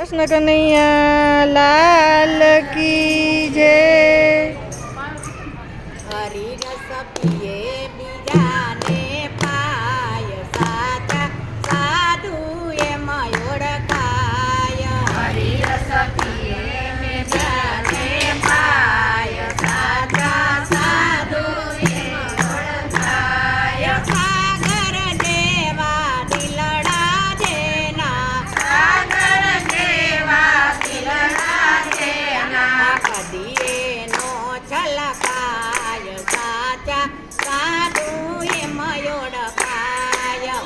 કૃષ્ણ કનૈયા લાલ કી જય. હરી રસ પીએ બીજાને પાય, સાચા સાધુ એમાં ઓળખાય. હરી રસ પીએ બીજાને પાય, સાચા સાધુ એમાં ઓળખાય. સાગર જેવા દિલડા જેના, સાગર જેવા દિલડા જેના, કદીએ નો છલકાય, સાચા સાધુ એમાં ઓળખાય.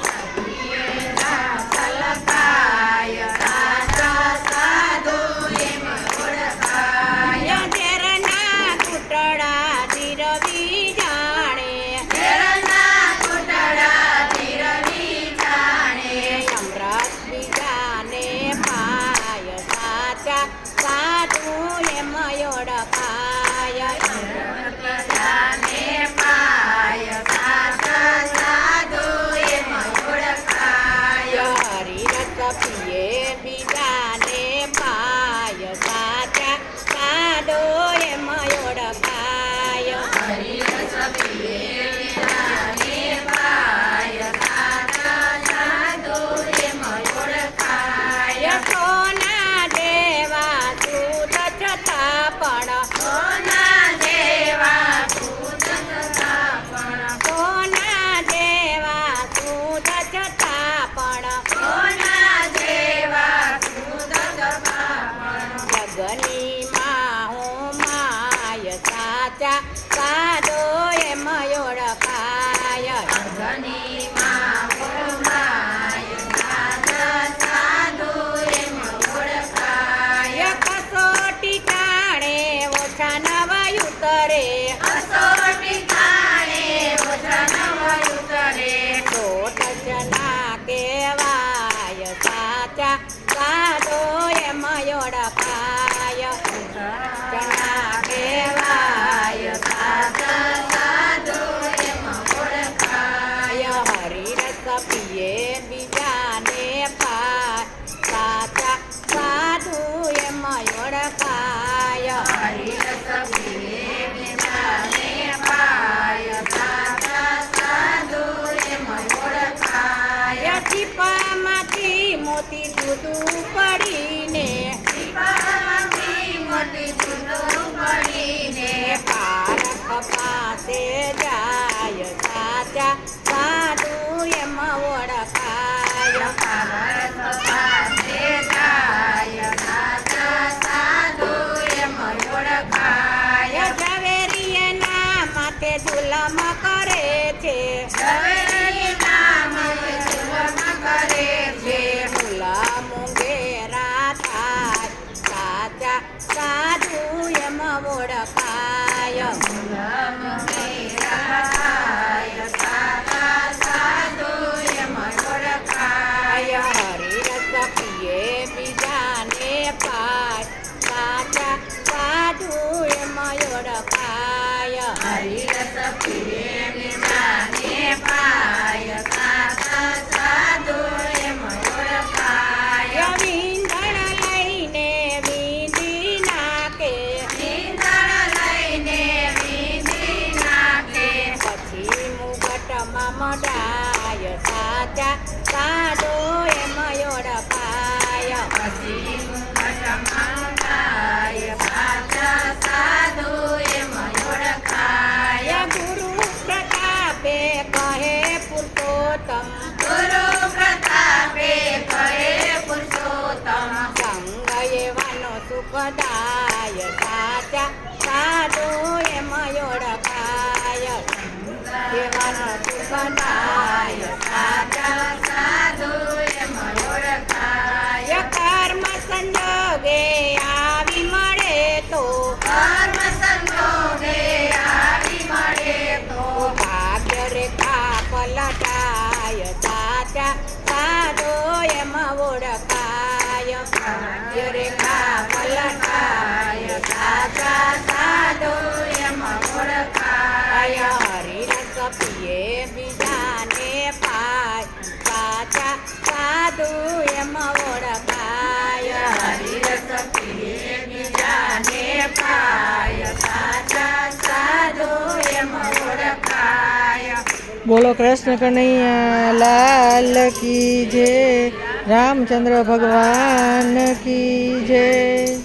છલકાય, સાચા સાધુ એમાં ઓળખાય. ઝેરના કૂટડા ધીરવી જાણે, ઝેરના કૂટડા ધીરવી જાણે, અમૃત બીજાને પાય, સાચા સાધુ એમાં ઓળખાય. જાને પાય, સાચા સાધુ એમાં ઓળખાય. હરી રસ પીએ બીજાને પાય, સાચા સાધુ એમાં ઓળખાય. હરી રસ પીએ બીજાને પાય, સાચા સાધુ એમાં ઓળખાય. સોના જેવા સૂત છતાં પણ, સોના જેવા સૂત છતાં પણ, સોના જેવા સૂત છતાં પણ, સોના જેવા સૂત છતાં પણ, જગની માં હું માય, સાચા સાધુ એમાં ઓળખાય. અર્ધની માં ઓળખાય, સાચા સાધુ એમાં ઓળખાય. કસોટી ટાણે ઓછા નવા ઉતરે, કસોટી ટાણે ઓછા નવા ઉતરે, છોટ જના કહેવાય, સાચા સાધુ એમાં ઓળખાય. જના કહેવાય, સાચા સાધુ એમાં ઓળખાય. હરી રસ પીએ બીજાને પાય, સાચા સાધુ એમાં ઓળખાય. હરી રસ પીએ બીજાને પાય, સાચા સાધુ એમાં ઓળખાય. ટીપામાંથી મોતી જુદું પડીને, દીપામાંથી મોટી જુદું પડીને, પારખ પાસે જાય, સાચા સાધુ એમાં ઓળખાય. ભારત પાસે જાય, સાચા સાધુ એમાં ઓળખાય. ઝવેરીના માથે જુલમ કરે છે, ઝવેરી નામ જુલમ કરે છે, મુલા મુંગેરા થાય, સાચા સાધુ એમાં ઓળખાય. જુલમ મેરા થાય, સાચા સાધુ એમાં ઓળખાય. હરી રસ પીએ બીજાને પાય, સાચા સાધુ એમાં ઓળખાય. હરી રસ પીએ બીજાને પાય, સાચા સાધુ એમાં ઓળખાય. વિંધણ લઈને વિંધી નાખે, નીંદણ લઈને વીંધી નાખે, પછી મુગટમાં મઢાય, સાચા સાધુ એમાં ઓળખાય. પછી મુગટમાં ગાય, સાચા સાધુ એમાં ઓળખાય. ગુરુ પ્રતાપે કહે પુરુષોત્તમ, ગુરુ પ્રતાપે કહે પુરુષોત્તમ, સંગ એવાનો સુખદાય, સાચા સાધુ એમાં ઓળખાય. એવાનો સુખદાય, સાચા સાધુ એમાં ઓળખાય. કર્મ સંજોગે આવી મળે તો, કર્મ સંજોગે આવી મળે તો, ભાગ્ય રેખા પલટાય, સાચા સાધુ એમાં ઓળખાય. ભાગ્ય રેખા પલટાય, સાચા સાધુ એમાં ઓળખાય. હરી રસ પીએ બીજાને પાય, સાચા સાધુ એમાં ઓળખાય. બોલો કૃષ્ણ કનૈયા લાલ કી જય, રામચંદ્ર ભગવાન કી જય.